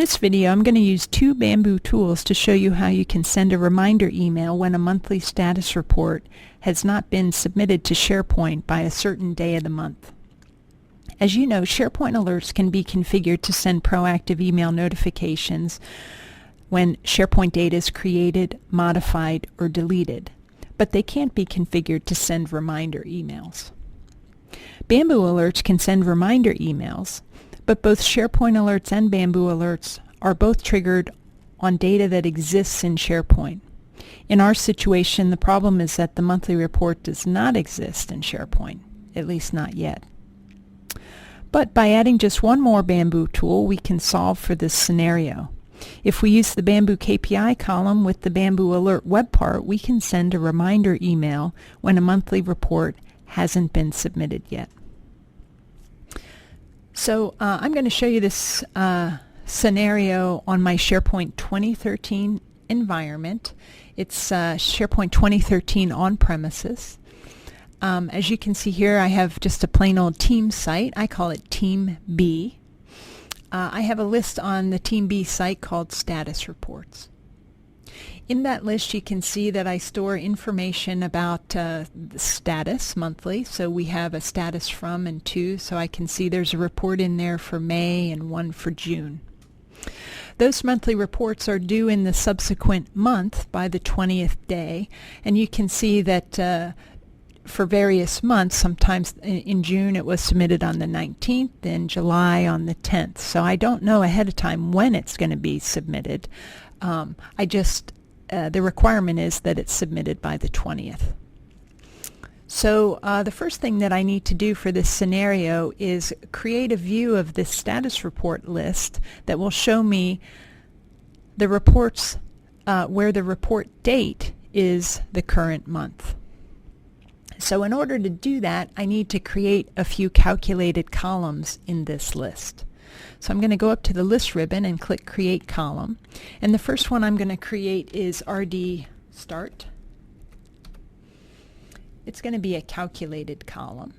this video, I'm going to use two Bamboo tools to show you how you can send a reminder email when a monthly status report has not been submitted to SharePoint by a certain day of the month. As you know, SharePoint alerts can be configured to send proactive email notifications when SharePoint data is created, modified, or deleted, but they can't be configured to send reminder emails. Bamboo alerts can send reminder emails, but both SharePoint alerts and Bamboo alerts are both triggered on data that exists in SharePoint. In our situation, the problem is that the monthly report does not exist in SharePoint, at least not yet. But by adding just one more Bamboo tool, we can solve for this scenario. If we use the Bamboo KPI column with the Bamboo Alert web part, we can send a reminder email when a monthly report hasn't been submitted yet. So I'm going to show you this scenario on my SharePoint 2013 environment. It's SharePoint 2013 on premises. As you can see here, I have just a plain old team site. I call it Team B. I have a list on the Team B site called Status Reports. In that list, you can see that I store information about the status monthly. So we have a status from and to, so I can see there's a report in there for May and one for June. Those monthly reports are due in the subsequent month by the 20th day, and you can see that for various months, sometimes in June it was submitted on the 19th, in July on the 10th. So I don't know ahead of time when it's going to be submitted. The requirement is that it's submitted by the 20th. So the first thing that I need to do for this scenario is create a view of this status report list that will show me the reports where the report date is the current month. So in order to do that, I need to create a few calculated columns in this list. So I'm going to go up to the list ribbon and click Create Column. And the first one I'm going to create is RD Start. It's going to be a calculated column.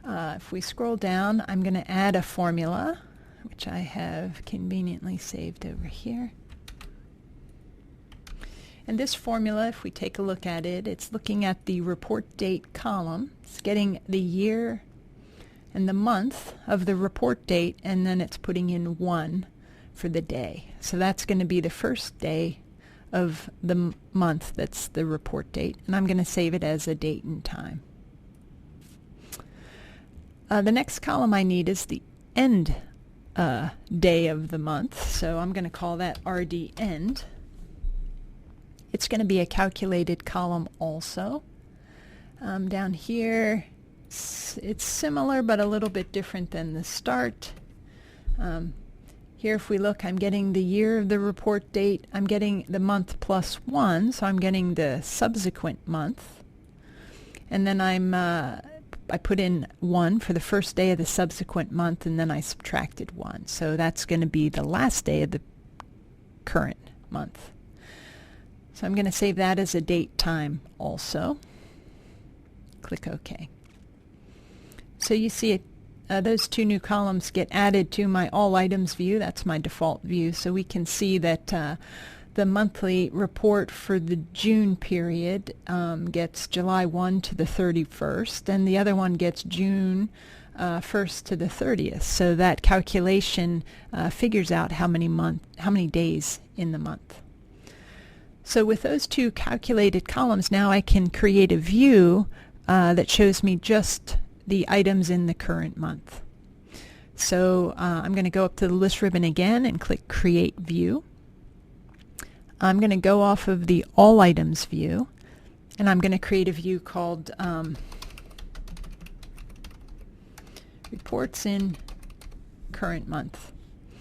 If we scroll down, I'm going to add a formula, which I have conveniently saved over here. And this formula, if we take a look at it, it's looking at the report date column. It's getting the year and the month of the report date, and then it's putting in 1 for the day. So that's going to be the first day of the month that's the report date, and I'm going to save it as a date and time. The next column I need is the end day of the month, so I'm going to call that RD End. It's going to be a calculated column also. Down here, it's similar but a little bit different than the start. Here if we look, I'm getting the year of the report date. I'm getting the month plus 1, so I'm getting the subsequent month. And then I put in 1 for the first day of the subsequent month, and then I subtracted 1. So that's going to be the last day of the current month. So I'm going to save that as a date time also. Click OK. So you see those two new columns get added to my All Items view. That's my default view. So we can see that the monthly report for the June period gets July 1 to the 31st, and the other one gets June 1st to the 30th. So that calculation figures out how many days in the month. So with those two calculated columns, now I can create a view that shows me just the items in the current month. So I'm going to go up to the list ribbon again and click Create View. I'm going to go off of the All Items view, and I'm going to create a view called Reports in Current Month.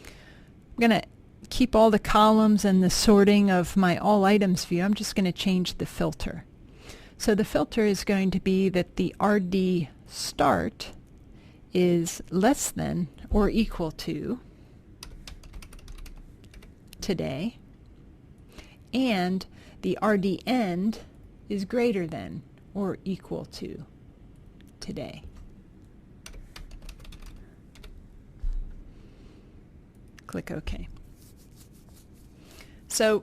I'm going to keep all the columns and the sorting of my All Items view. I'm just going to change the filter. So the filter is going to be that the RD Start is less than or equal to today, and the RD End is greater than or equal to today. click OK. So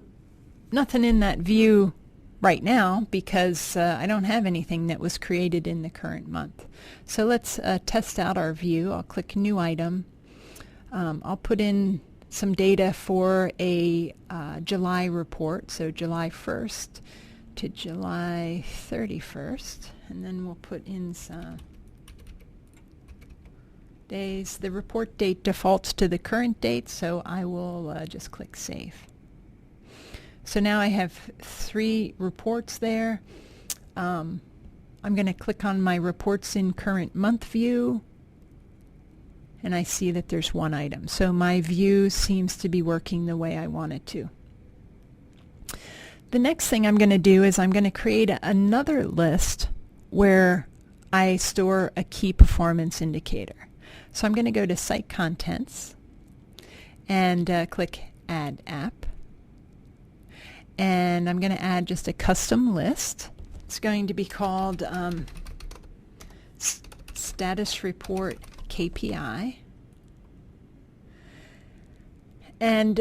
nothing in that view right now because I don't have anything that was created in the current month. So let's test out our view. I'll click New Item. I'll put in some data for a July report, so July 1st to July 31st, and then we'll put in some days. The report date defaults to the current date, so I will just click Save. So now I have 3 reports there. I'm going to click on my Reports in Current Month view, and I see that there's 1 item. So my view seems to be working the way I want it to. The next thing I'm going to do is I'm going to create another list where I store a key performance indicator. So I'm going to go to Site Contents and click Add App. And I'm going to add just a custom list. It's going to be called Status Report KPI. And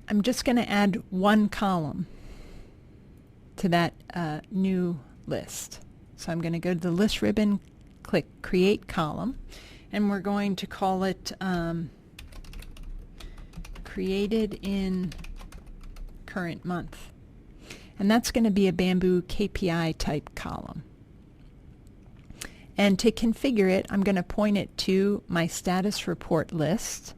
I'm just going to add 1 column to that new list. So I'm going to go to the List ribbon, click Create Column, and we're going to call it Created in Current Month. And that's going to be a Bamboo KPI type column. And to configure it, I'm going to point it to my status report list,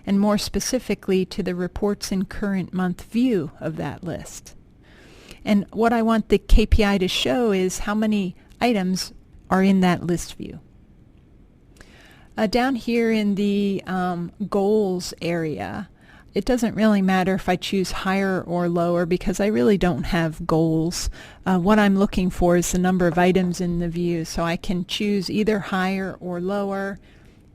and more specifically to the Reports in Current Month view of that list. And what I want the KPI to show is how many items are in that list view. Down here in the goals area, it doesn't really matter if I choose higher or lower because I really don't have goals. What I'm looking for is the number of items in the view, so I can choose either higher or lower.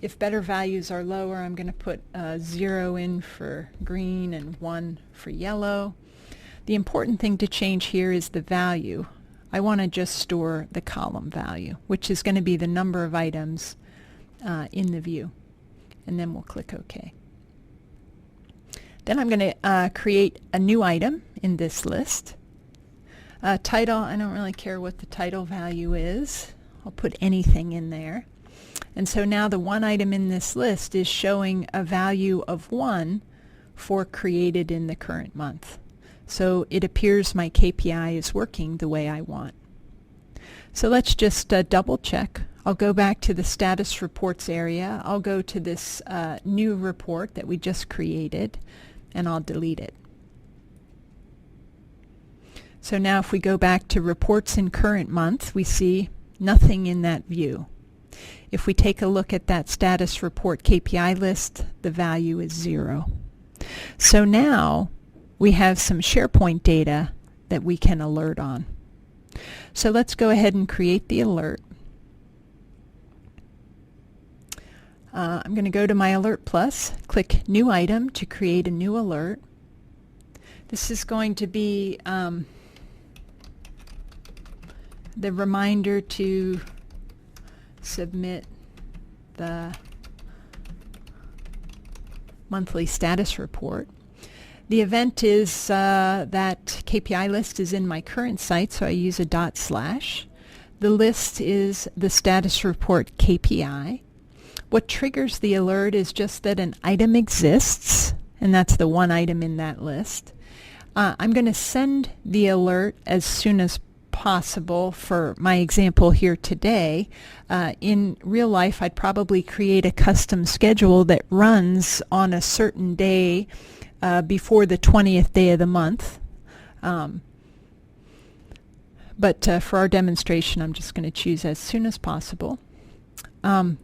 If better values are lower, I'm going to put 0 in for green and 1 for yellow. The important thing to change here is the value. I want to just store the column value, which is going to be the number of items in the view. And then we'll click OK. Then I'm going to create a new item in this list. Title, I don't really care what the title value is. I'll put anything in there. And so now the 1 item in this list is showing a value of 1 for created in the current month. So it appears my KPI is working the way I want. So let's just double check. I'll go back to the status reports area. I'll go to this new report that we just created, and I'll delete it. So now if we go back to Reports in Current Month, we see nothing in that view. If we take a look at that status report KPI list, the value is 0. So now we have some SharePoint data that we can alert on. So let's go ahead and create the alert. I'm going to go to my Alert Plus, click New Item to create a new alert. This is going to be the reminder to submit the monthly status report. The event is that KPI list is in my current site, so I use a /. The list is the status report KPI. What triggers the alert is just that an item exists, and that's the 1 item in that list. I'm going to send the alert as soon as possible for my example here today. In real life, I'd probably create a custom schedule that runs on a certain day before the 20th day of the month. But for our demonstration, I'm just going to choose as soon as possible.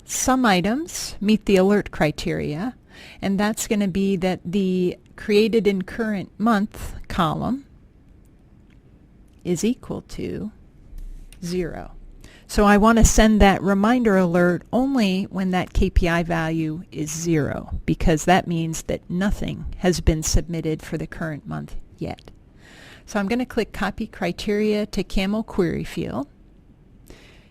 Some items meet the alert criteria, and that's going to be that the created in current month column is equal to 0. So I want to send that reminder alert only when that KPI value is 0, because that means that nothing has been submitted for the current month yet. So I'm going to click Copy Criteria to Camel Query Field.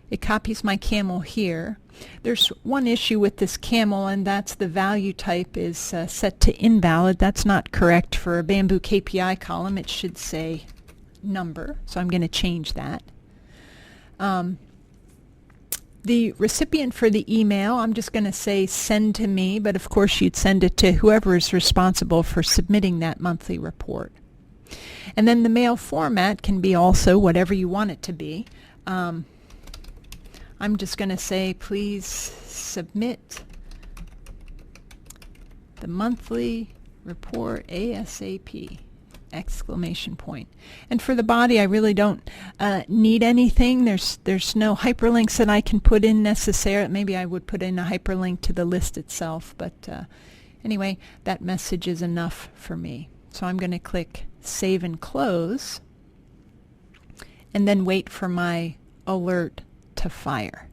It copies my camel here. There's one issue with this camel, and that's the value type is set to invalid. That's not correct for a Bamboo KPI column. It should say number, so I'm going to change that. The recipient for the email, I'm just going to say send to me, but of course you'd send it to whoever is responsible for submitting that monthly report. And then the mail format can be also whatever you want it to be. I'm just going to say, please submit the monthly report ASAP! Exclamation point. And for the body, I really don't need anything. There's no hyperlinks that I can put in necessarily. Maybe I would put in a hyperlink to the list itself, but anyway, that message is enough for me. So I'm going to click Save and Close, and then wait for my alert to fire.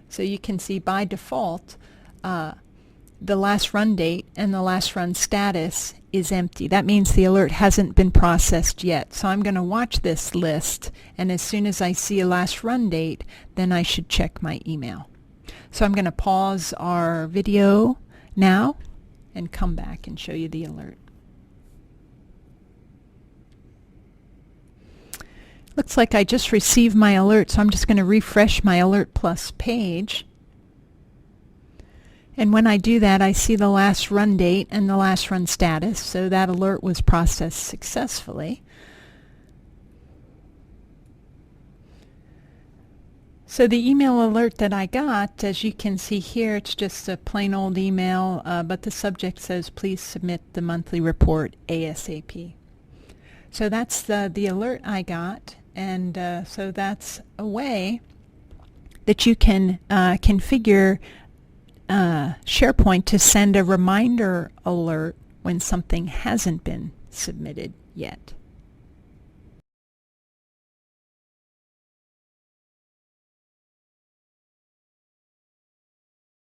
So you can see by default, the last run date and the last run status is empty. That means the alert hasn't been processed yet. So I'm going to watch this list, and as soon as I see a last run date, then I should check my email. So I'm going to pause our video now and come back and show you the alert. Looks like I just received my alert, so I'm just going to refresh my Alert Plus page. And when I do that, I see the last run date and the last run status, so that alert was processed successfully. So the email alert that I got, as you can see here, it's just a plain old email, but the subject says, please submit the monthly report ASAP. So that's the alert I got, and so that's a way that you can configure SharePoint to send a reminder alert when something hasn't been submitted yet.